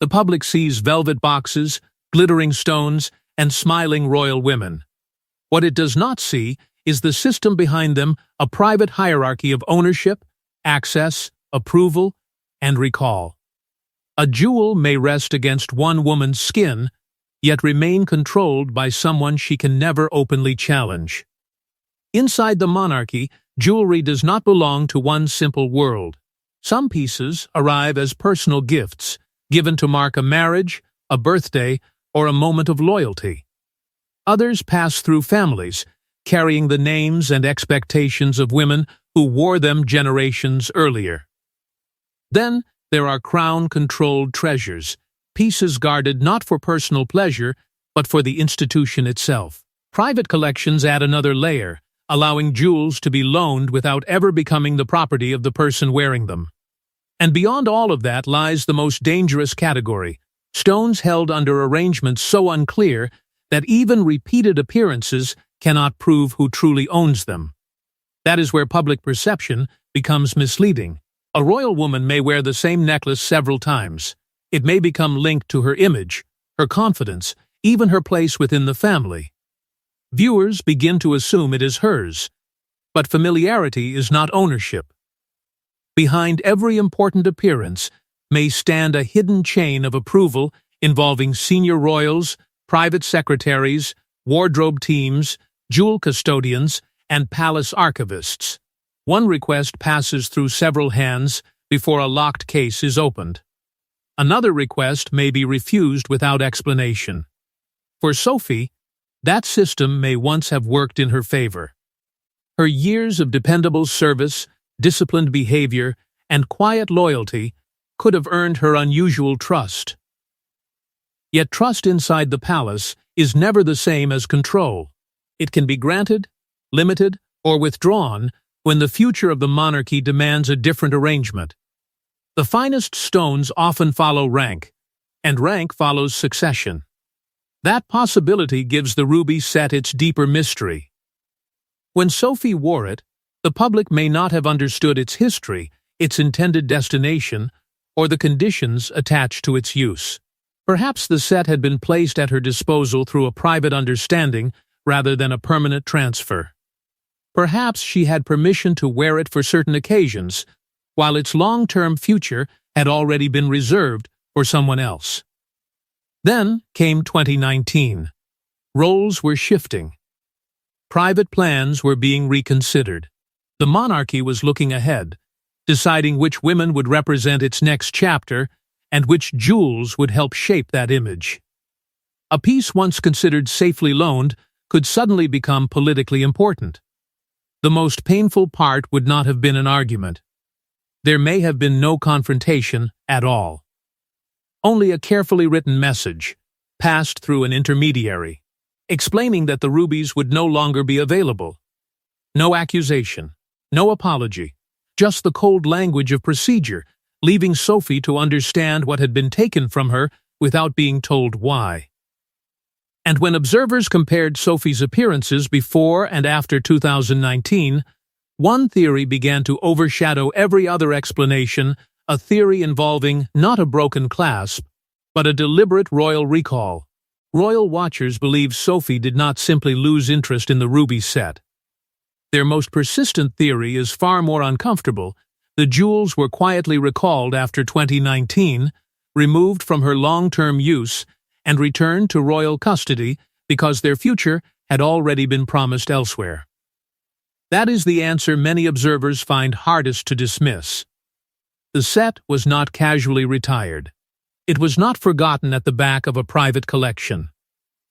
The public sees velvet boxes, glittering stones, and smiling royal women. What it does not see is the system behind them, a private hierarchy of ownership, access, approval, and recall. A jewel may rest against one woman's skin, yet remain controlled by someone she can never openly challenge. Inside the monarchy, jewelry does not belong to one simple world. Some pieces arrive as personal gifts, given to mark a marriage, a birthday, or a moment of loyalty. Others pass through families, carrying the names and expectations of women who wore them generations earlier. Then there are crown-controlled treasures, pieces guarded not for personal pleasure, but for the institution itself. Private collections add another layer, allowing jewels to be loaned without ever becoming the property of the person wearing them. And beyond all of that lies the most dangerous category, stones held under arrangements so unclear that even repeated appearances cannot prove who truly owns them. That is where public perception becomes misleading. A royal woman may wear the same necklace several times. It may become linked to her image, her confidence, even her place within the family. Viewers begin to assume it is hers, but familiarity is not ownership. Behind every important appearance may stand a hidden chain of approval involving senior royals, private secretaries, wardrobe teams, jewel custodians, and palace archivists. One request passes through several hands before a locked case is opened. Another request may be refused without explanation. For Sophie, that system may once have worked in her favor. Her years of dependable service, disciplined behavior, and quiet loyalty could have earned her unusual trust. Yet trust inside the palace is never the same as control. It can be granted, limited, or withdrawn when the future of the monarchy demands a different arrangement. The finest stones often follow rank, and rank follows succession. That possibility gives the ruby set its deeper mystery. When Sophie wore it, the public may not have understood its history, its intended destination, or the conditions attached to its use. Perhaps the set had been placed at her disposal through a private understanding rather than a permanent transfer. Perhaps she had permission to wear it for certain occasions, while its long-term future had already been reserved for someone else. Then came 2019. Roles were shifting. Private plans were being reconsidered. The monarchy was looking ahead, deciding which women would represent its next chapter and which jewels would help shape that image. A piece once considered safely loaned could suddenly become politically important. The most painful part would not have been an argument. There may have been no confrontation at all. Only a carefully written message, passed through an intermediary, explaining that the rubies would no longer be available. No accusation, no apology, just the cold language of procedure, leaving Sophie to understand what had been taken from her without being told why. And when observers compared Sophie's appearances before and after 2019, one theory began to overshadow every other explanation, a theory involving not a broken clasp, but a deliberate royal recall. Royal watchers believe Sophie did not simply lose interest in the ruby set. Their most persistent theory is far more uncomfortable. The jewels were quietly recalled after 2019, removed from her long-term use, and returned to royal custody because their future had already been promised elsewhere. That is the answer many observers find hardest to dismiss. The set was not casually retired. It was not forgotten at the back of a private collection.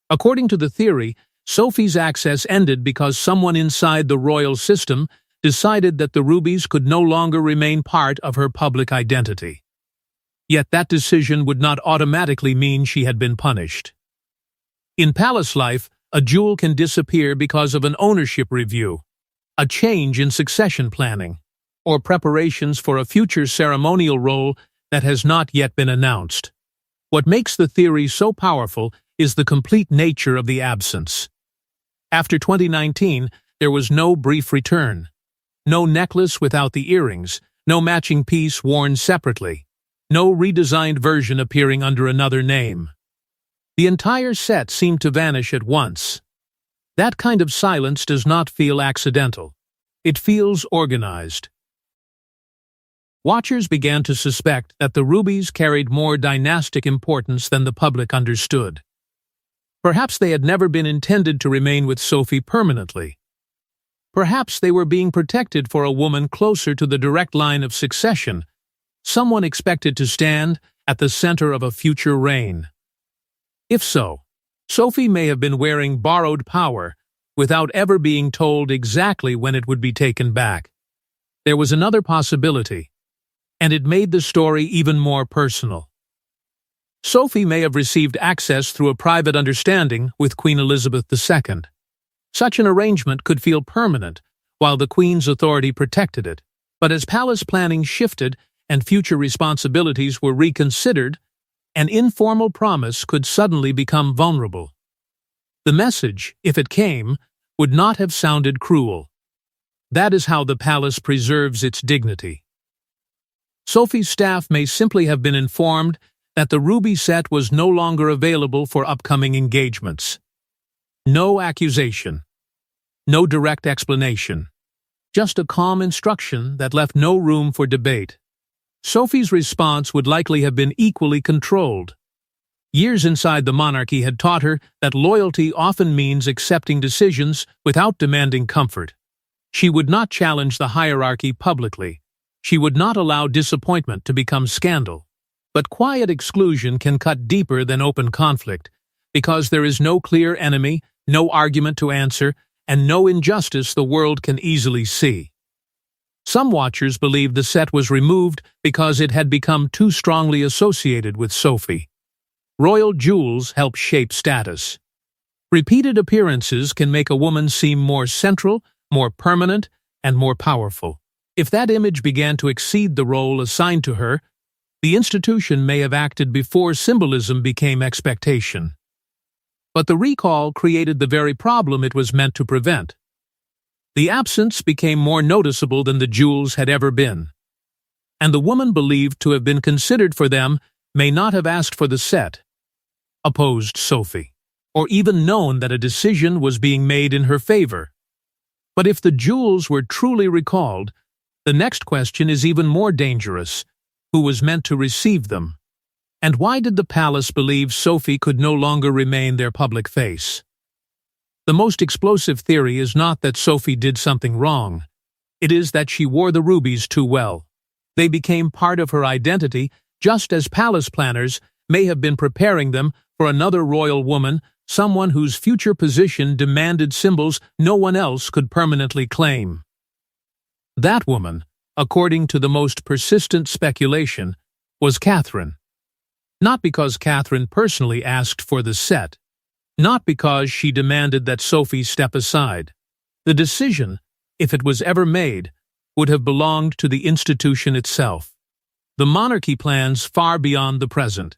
According to the theory, Sophie's access ended because someone inside the royal system decided that the rubies could no longer remain part of her public identity. Yet that decision would not automatically mean she had been punished. In palace life, a jewel can disappear because of an ownership review, a change in succession planning, or preparations for a future ceremonial role that has not yet been announced. What makes the theory so powerful is the complete nature of the absence. After 2019, there was no brief return. No necklace without the earrings, no matching piece worn separately, no redesigned version appearing under another name. The entire set seemed to vanish at once. That kind of silence does not feel accidental. It feels organized. Watchers began to suspect that the rubies carried more dynastic importance than the public understood. Perhaps they had never been intended to remain with Sophie permanently. Perhaps they were being protected for a woman closer to the direct line of succession, someone expected to stand at the center of a future reign. If so, Sophie may have been wearing borrowed power without ever being told exactly when it would be taken back. There was another possibility, and it made the story even more personal. Sophie may have received access through a private understanding with Queen Elizabeth II. Such an arrangement could feel permanent, while the Queen's authority protected it. But as palace planning shifted and future responsibilities were reconsidered, an informal promise could suddenly become vulnerable. The message, if it came, would not have sounded cruel. That is how the palace preserves its dignity. Sophie's staff may simply have been informed that the ruby set was no longer available for upcoming engagements. No accusation. No direct explanation. Just a calm instruction that left no room for debate. Sophie's response would likely have been equally controlled. Years inside the monarchy had taught her that loyalty often means accepting decisions without demanding comfort. She would not challenge the hierarchy publicly. She would not allow disappointment to become scandal. But quiet exclusion can cut deeper than open conflict, because there is no clear enemy, no argument to answer, and no injustice the world can easily see. Some watchers believed the set was removed because it had become too strongly associated with Sophie. Royal jewels help shape status. Repeated appearances can make a woman seem more central, more permanent, and more powerful. If that image began to exceed the role assigned to her, the institution may have acted before symbolism became expectation. But the recall created the very problem it was meant to prevent. The absence became more noticeable than the jewels had ever been. And the woman believed to have been considered for them may not have asked for the set, opposed Sophie, or even known that a decision was being made in her favor. But if the jewels were truly recalled, the next question is even more dangerous. Who was meant to receive them? And why did the palace believe Sophie could no longer remain their public face? The most explosive theory is not that Sophie did something wrong. It is that she wore the rubies too well. They became part of her identity, just as palace planners may have been preparing them for another royal woman, someone whose future position demanded symbols no one else could permanently claim. That woman, according to the most persistent speculation, was Catherine. Not because Catherine personally asked for the set, not because she demanded that Sophie step aside. The decision, if it was ever made, would have belonged to the institution itself. The monarchy plans far beyond the present.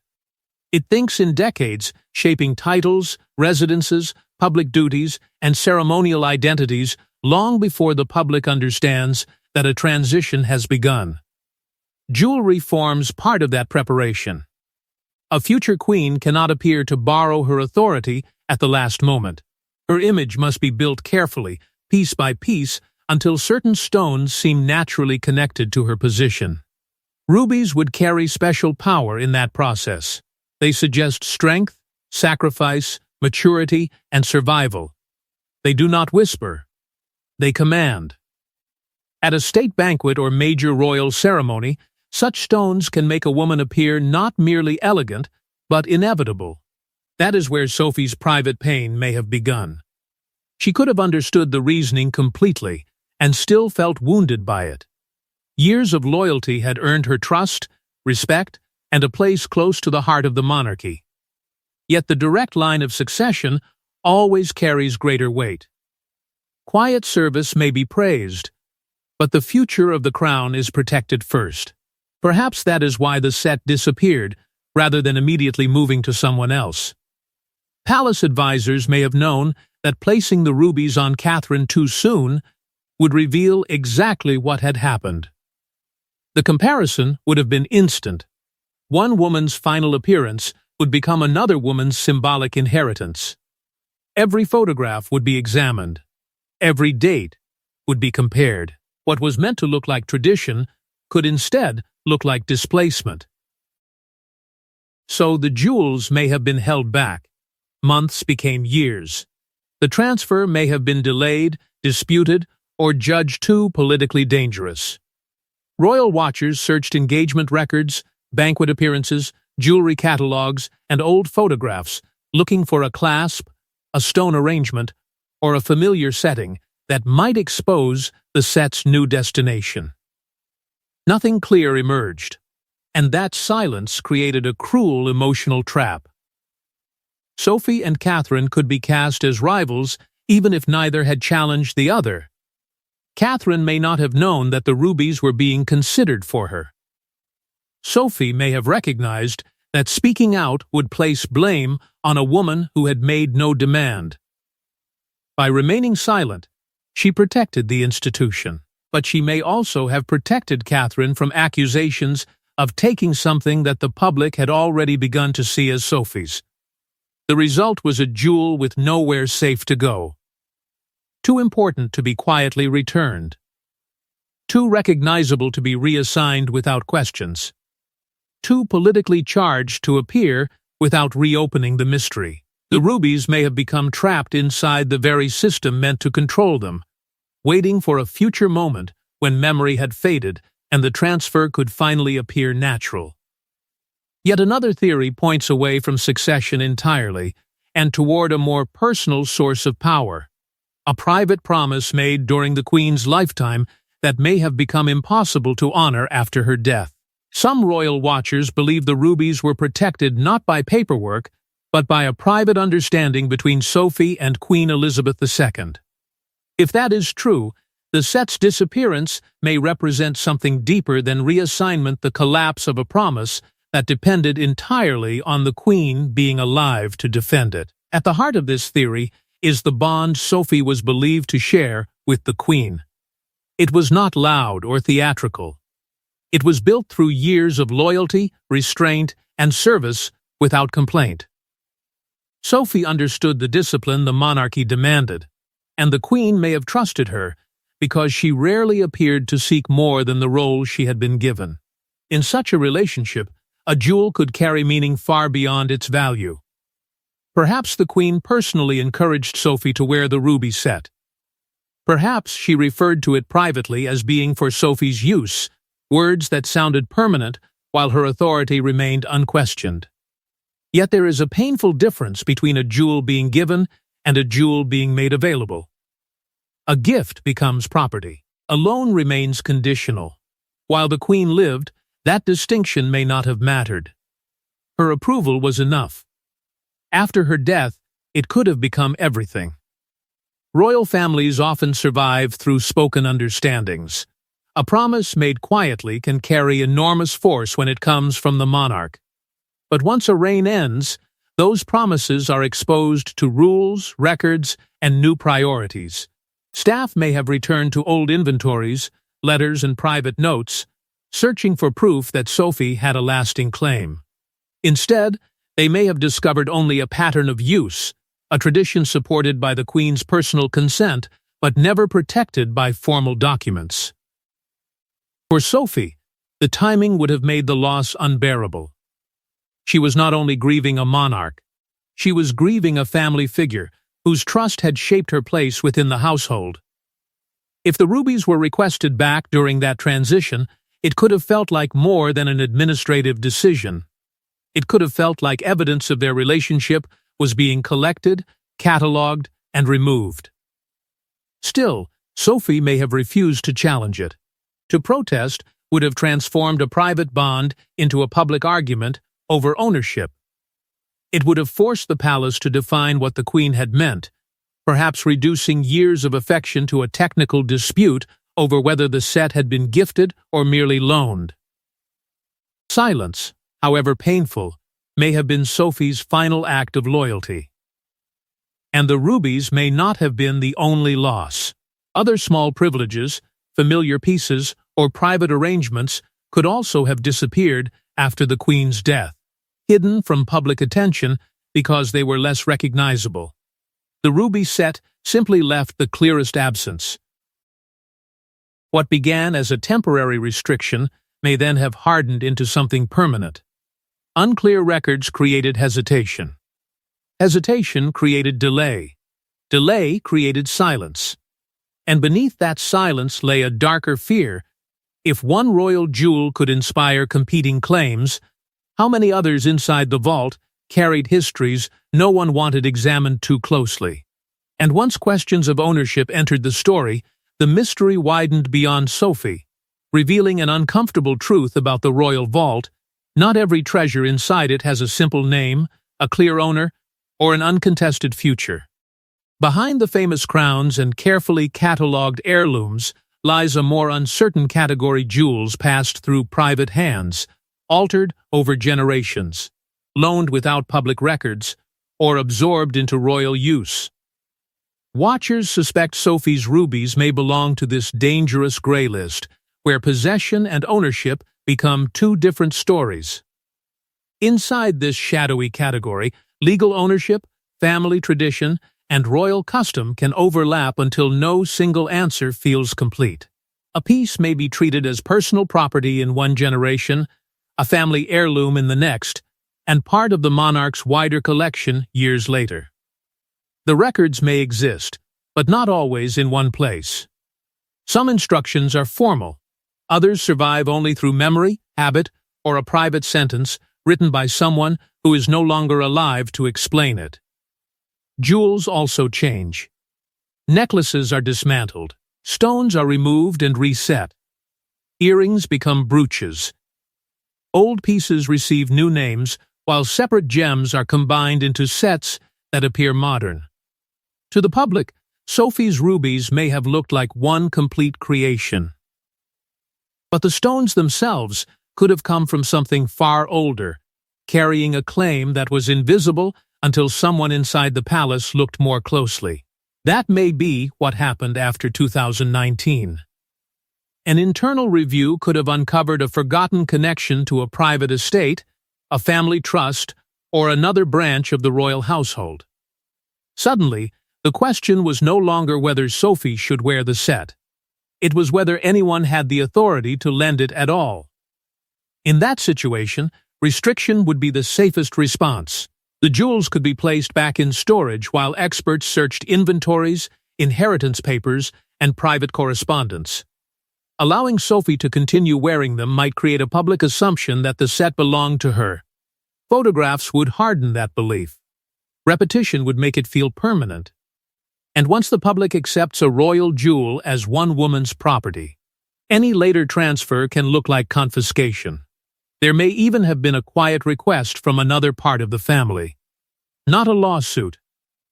It thinks in decades, shaping titles, residences, public duties, and ceremonial identities long before the public understands that a transition has begun. Jewelry forms part of that preparation. A future queen cannot appear to borrow her authority at the last moment. Her image must be built carefully, piece by piece, until certain stones seem naturally connected to her position. Rubies would carry special power in that process. They suggest strength, sacrifice, maturity, and survival. They do not whisper. They command. At a state banquet or major royal ceremony, such stones can make a woman appear not merely elegant, but inevitable. That is where Sophie's private pain may have begun. She could have understood the reasoning completely, and still felt wounded by it. Years of loyalty had earned her trust, respect, and a place close to the heart of the monarchy. Yet the direct line of succession always carries greater weight. Quiet service may be praised, but the future of the crown is protected first. Perhaps that is why the set disappeared, rather than immediately moving to someone else. Palace advisors may have known that placing the rubies on Catherine too soon would reveal exactly what had happened. The comparison would have been instant. One woman's final appearance would become another woman's symbolic inheritance. Every photograph would be examined. Every date would be compared. What was meant to look like tradition could instead look like displacement. So the jewels may have been held back. Months became years. The transfer may have been delayed, disputed, or judged too politically dangerous. Royal watchers searched engagement records, banquet appearances, jewelry catalogs, and old photographs, looking for a clasp, a stone arrangement, or a familiar setting that might expose the set's new destination. Nothing clear emerged, and that silence created a cruel emotional trap. Sophie and Catherine could be cast as rivals even if neither had challenged the other. Catherine may not have known that the rubies were being considered for her. Sophie may have recognized that speaking out would place blame on a woman who had made no demand. By remaining silent, she protected the institution, but she may also have protected Catherine from accusations of taking something that the public had already begun to see as Sophie's. The result was a jewel with nowhere safe to go. Too important to be quietly returned. Too recognizable to be reassigned without questions. Too politically charged to appear without reopening the mystery. The rubies may have become trapped inside the very system meant to control them, waiting for a future moment when memory had faded and the transfer could finally appear natural. Yet another theory points away from succession entirely and toward a more personal source of power, a private promise made during the Queen's lifetime that may have become impossible to honor after her death. Some royal watchers believe the rubies were protected not by paperwork, but by a private understanding between Sophie and Queen Elizabeth II. If that is true, the set's disappearance may represent something deeper than reassignment, the collapse of a promise that depended entirely on the Queen being alive to defend it. At the heart of this theory is the bond Sophie was believed to share with the Queen. It was not loud or theatrical. It was built through years of loyalty, restraint, and service without complaint. Sophie understood the discipline the monarchy demanded, and the Queen may have trusted her because she rarely appeared to seek more than the role she had been given. In such a relationship, a jewel could carry meaning far beyond its value. Perhaps the Queen personally encouraged Sophie to wear the ruby set. Perhaps she referred to it privately as being for Sophie's use, words that sounded permanent while her authority remained unquestioned. Yet there is a painful difference between a jewel being given and a jewel being made available. A gift becomes property. A loan remains conditional. While the Queen lived, that distinction may not have mattered. Her approval was enough. After her death, it could have become everything. Royal families often survive through spoken understandings. A promise made quietly can carry enormous force when it comes from the monarch. But once a reign ends, those promises are exposed to rules, records, and new priorities. Staff may have returned to old inventories, letters, and private notes, searching for proof that Sophie had a lasting claim. Instead, they may have discovered only a pattern of use, a tradition supported by the Queen's personal consent, but never protected by formal documents. For Sophie, the timing would have made the loss unbearable. She was not only grieving a monarch, she was grieving a family figure whose trust had shaped her place within the household. If the rubies were requested back during that transition, it could have felt like more than an administrative decision. It could have felt like evidence of their relationship was being collected, catalogued, and removed. Still, Sophie may have refused to challenge it. To protest would have transformed a private bond into a public argument over ownership. It would have forced the palace to define what the Queen had meant, perhaps reducing years of affection to a technical dispute over whether the set had been gifted or merely loaned. Silence, however painful, may have been Sophie's final act of loyalty. And the rubies may not have been the only loss. Other small privileges, familiar pieces, or private arrangements could also have disappeared after the queen's death, hidden from public attention because they were less recognizable. The ruby set simply left the clearest absence. What began as a temporary restriction may then have hardened into something permanent. Unclear records created hesitation. Hesitation created delay. Delay created silence. And beneath that silence lay a darker fear. If one royal jewel could inspire competing claims, how many others inside the vault carried histories no one wanted examined too closely? And once questions of ownership entered the story, the mystery widened beyond Sophie, revealing an uncomfortable truth about the royal vault. Not every treasure inside it has a simple name, a clear owner, or an uncontested future. Behind the famous crowns and carefully catalogued heirlooms lies a more uncertain category: jewels passed through private hands, altered over generations, loaned without public records, or absorbed into royal use. Watchers suspect Sophie's rubies may belong to this dangerous gray list, where possession and ownership become two different stories. Inside this shadowy category, legal ownership, family tradition, and royal custom can overlap until no single answer feels complete. A piece may be treated as personal property in one generation, a family heirloom in the next, and part of the monarch's wider collection years later. The records may exist, but not always in one place. Some instructions are formal. Others survive only through memory, habit, or a private sentence written by someone who is no longer alive to explain it. Jewels also change. Necklaces are dismantled. Stones are removed and reset. Earrings become brooches. Old pieces receive new names, while separate gems are combined into sets that appear modern. To the public, Sophie's rubies may have looked like one complete creation. But the stones themselves could have come from something far older, carrying a claim that was invisible until someone inside the palace looked more closely. That may be what happened after 2019. An internal review could have uncovered a forgotten connection to a private estate, a family trust, or another branch of the royal household. Suddenly, the question was no longer whether Sophie should wear the set. It was whether anyone had the authority to lend it at all. In that situation, restriction would be the safest response. The jewels could be placed back in storage while experts searched inventories, inheritance papers, and private correspondence. Allowing Sophie to continue wearing them might create a public assumption that the set belonged to her. Photographs would harden that belief. Repetition would make it feel permanent. And once the public accepts a royal jewel as one woman's property, any later transfer can look like confiscation. There may even have been a quiet request from another part of the family. Not a lawsuit,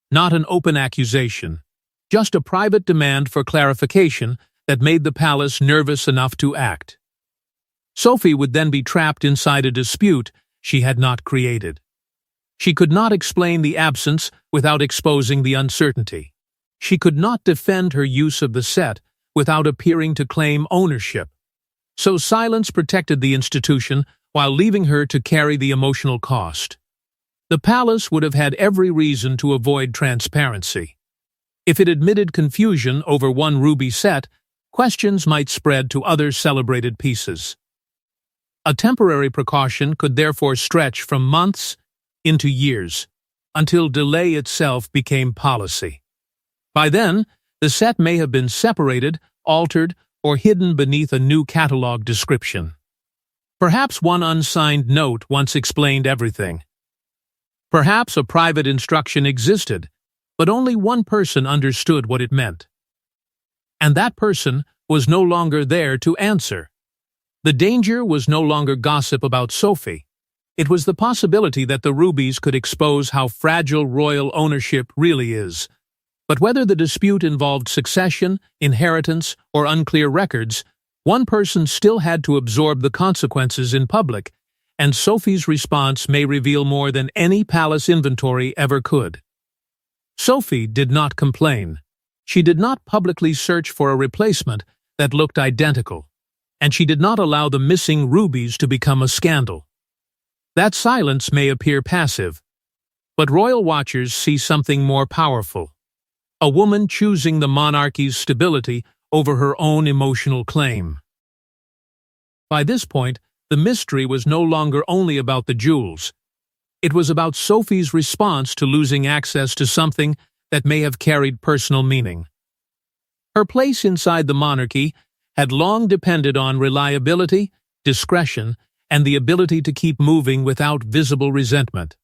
not an open accusation, just a private demand for clarification that made the palace nervous enough to act. Sophie would then be trapped inside a dispute she had not created. She could not explain the absence without exposing the uncertainty. She could not defend her use of the set without appearing to claim ownership. So silence protected the institution while leaving her to carry the emotional cost. The palace would have had every reason to avoid transparency. If it admitted confusion over one ruby set, questions might spread to other celebrated pieces. A temporary precaution could therefore stretch from months into years, until delay itself became policy. By then, the set may have been separated, altered, or hidden beneath a new catalog description. Perhaps one unsigned note once explained everything. Perhaps a private instruction existed, but only one person understood what it meant. And that person was no longer there to answer. The danger was no longer gossip about Sophie. It was the possibility that the rubies could expose how fragile royal ownership really is. But whether the dispute involved succession, inheritance, or unclear records, one person still had to absorb the consequences in public, and Sophie's response may reveal more than any palace inventory ever could. Sophie did not complain. She did not publicly search for a replacement that looked identical, and she did not allow the missing rubies to become a scandal. That silence may appear passive, but royal watchers see something more powerful. A woman choosing the monarchy's stability over her own emotional claim. By this point, the mystery was no longer only about the jewels. It was about Sophie's response to losing access to something that may have carried personal meaning. Her place inside the monarchy had long depended on reliability, discretion, and the ability to keep moving without visible resentment.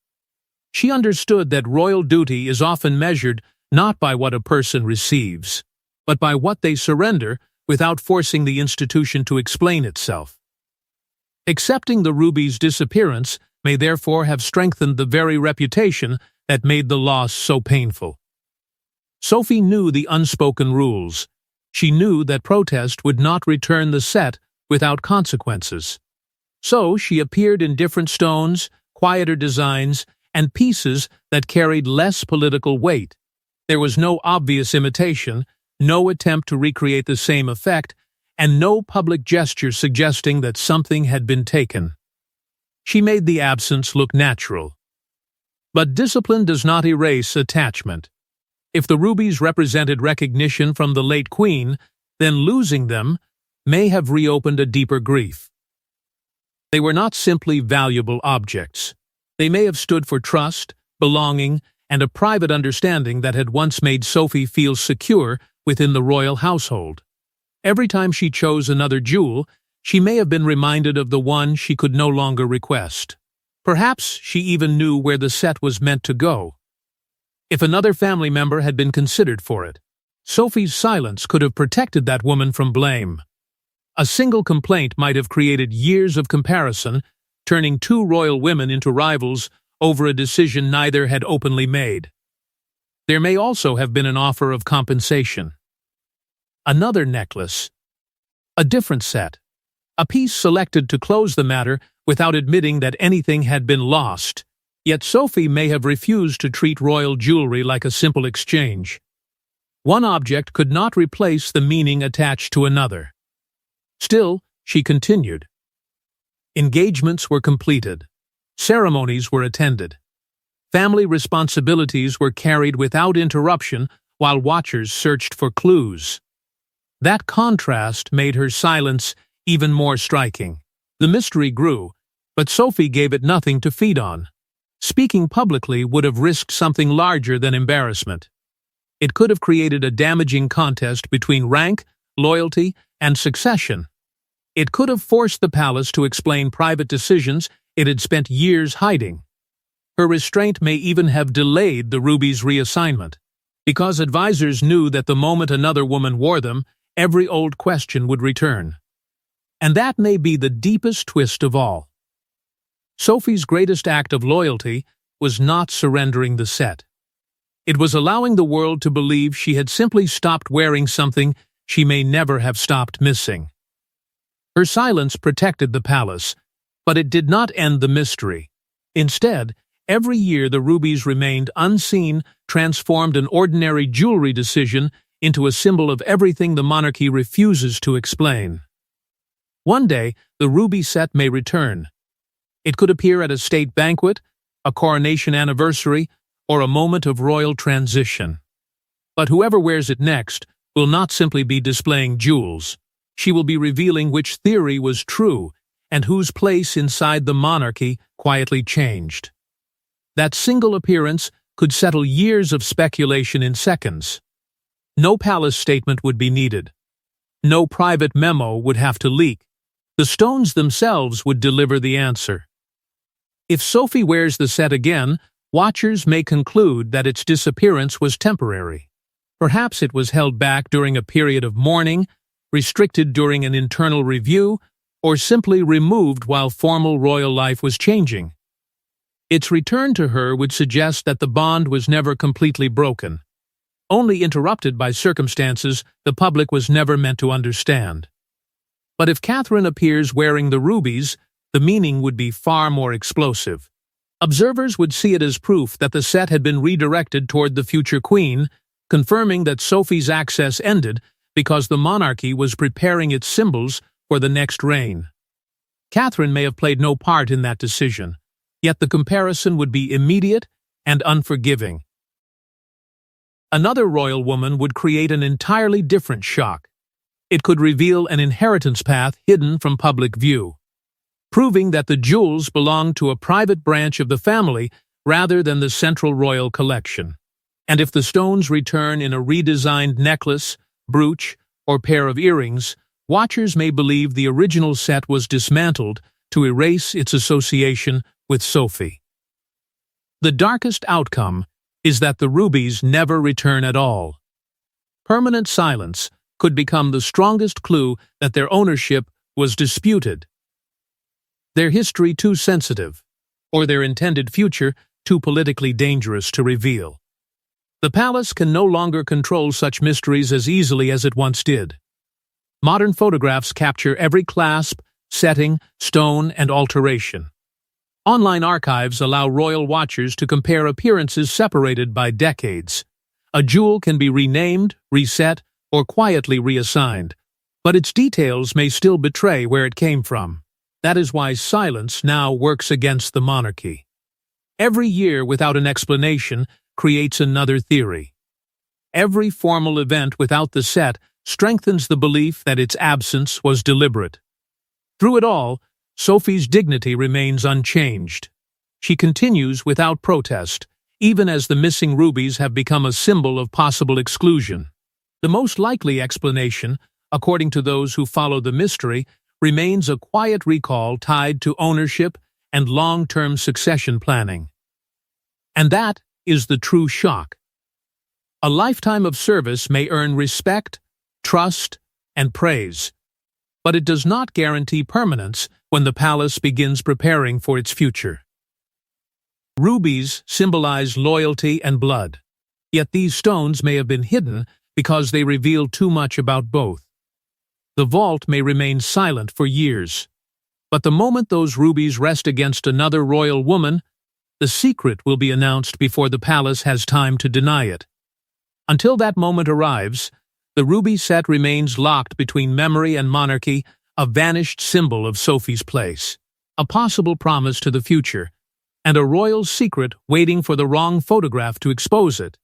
She understood that royal duty is often measured not by what a person receives, but by what they surrender without forcing the institution to explain itself. Accepting the ruby's disappearance may therefore have strengthened the very reputation that made the loss so painful. Sophie knew the unspoken rules. She knew that protest would not return the set without consequences. So she appeared in different stones, quieter designs, and pieces that carried less political weight. There was no obvious imitation, no attempt to recreate the same effect, and no public gesture suggesting that something had been taken. She made the absence look natural. But discipline does not erase attachment. If the rubies represented recognition from the late queen, then losing them may have reopened a deeper grief. They were not simply valuable objects. They may have stood for trust, belonging, and a private understanding that had once made Sophie feel secure within the royal household. Every time she chose another jewel, she may have been reminded of the one she could no longer request. Perhaps she even knew where the set was meant to go. If another family member had been considered for it, Sophie's silence could have protected that woman from blame. A single complaint might have created years of comparison, turning two royal women into rivals over a decision neither had openly made. There may also have been an offer of compensation. Another necklace. A different set. A piece selected to close the matter without admitting that anything had been lost. Yet Sophie may have refused to treat royal jewelry like a simple exchange. One object could not replace the meaning attached to another. Still, she continued. Engagements were completed. Ceremonies were attended. Family responsibilities were carried without interruption while watchers searched for clues. That contrast made her silence even more striking. The mystery grew, but Sophie gave it nothing to feed on. Speaking publicly would have risked something larger than embarrassment. It could have created a damaging contest between rank, loyalty, and succession. It could have forced the palace to explain private decisions it had spent years hiding. Her restraint may even have delayed the ruby's reassignment, because advisors knew that the moment another woman wore them, every old question would return. And that may be the deepest twist of all. Sophie's greatest act of loyalty was not surrendering the set. It was allowing the world to believe she had simply stopped wearing something she may never have stopped missing. Her silence protected the palace, but it did not end the mystery. Instead, every year the rubies remained unseen, transformed an ordinary jewelry decision into a symbol of everything the monarchy refuses to explain. One day, the ruby set may return. It could appear at a state banquet, a coronation anniversary, or a moment of royal transition. But whoever wears it next will not simply be displaying jewels. She will be revealing which theory was true and whose place inside the monarchy quietly changed. That single appearance could settle years of speculation in seconds. No palace statement would be needed. No private memo would have to leak. The stones themselves would deliver the answer. If Sophie wears the set again, watchers may conclude that its disappearance was temporary. Perhaps it was held back during a period of mourning, restricted during an internal review, or simply removed while formal royal life was changing. Its return to her would suggest that the bond was never completely broken, only interrupted by circumstances the public was never meant to understand. But if Catherine appears wearing the rubies, the meaning would be far more explosive. Observers would see it as proof that the set had been redirected toward the future queen, confirming that Sophie's access ended because the monarchy was preparing its symbols for the next reign. Catherine may have played no part in that decision. Yet the comparison would be immediate and unforgiving. Another royal woman would create an entirely different shock. It could reveal an inheritance path hidden from public view, proving that the jewels belonged to a private branch of the family rather than the central royal collection. And if the stones return in a redesigned necklace, brooch, or pair of earrings, watchers may believe the original set was dismantled to erase its association with Sophie. The darkest outcome is that the rubies never return at all. Permanent silence could become the strongest clue that their ownership was disputed, their history too sensitive, or their intended future too politically dangerous to reveal. The palace can no longer control such mysteries as easily as it once did. Modern photographs capture every clasp, setting, stone, and alteration. Online archives allow royal watchers to compare appearances separated by decades. A jewel can be renamed, reset, or quietly reassigned, but its details may still betray where it came from. That is why silence now works against the monarchy. Every year without an explanation creates another theory. Every formal event without the set strengthens the belief that its absence was deliberate. Through it all, Sophie's dignity remains unchanged. She continues without protest, even as the missing rubies have become a symbol of possible exclusion. The most likely explanation, according to those who follow the mystery, remains a quiet recall tied to ownership and long-term succession planning. And that is the true shock. A lifetime of service may earn respect, trust, and praise, but it does not guarantee permanence when the palace begins preparing for its future. Rubies symbolize loyalty and blood, yet these stones may have been hidden because they reveal too much about both. The vault may remain silent for years, but the moment those rubies rest against another royal woman, the secret will be announced before the palace has time to deny it. Until that moment arrives, the ruby set remains locked between memory and monarchy, a vanished symbol of Sophie's place, a possible promise to the future, and a royal secret waiting for the wrong photograph to expose it.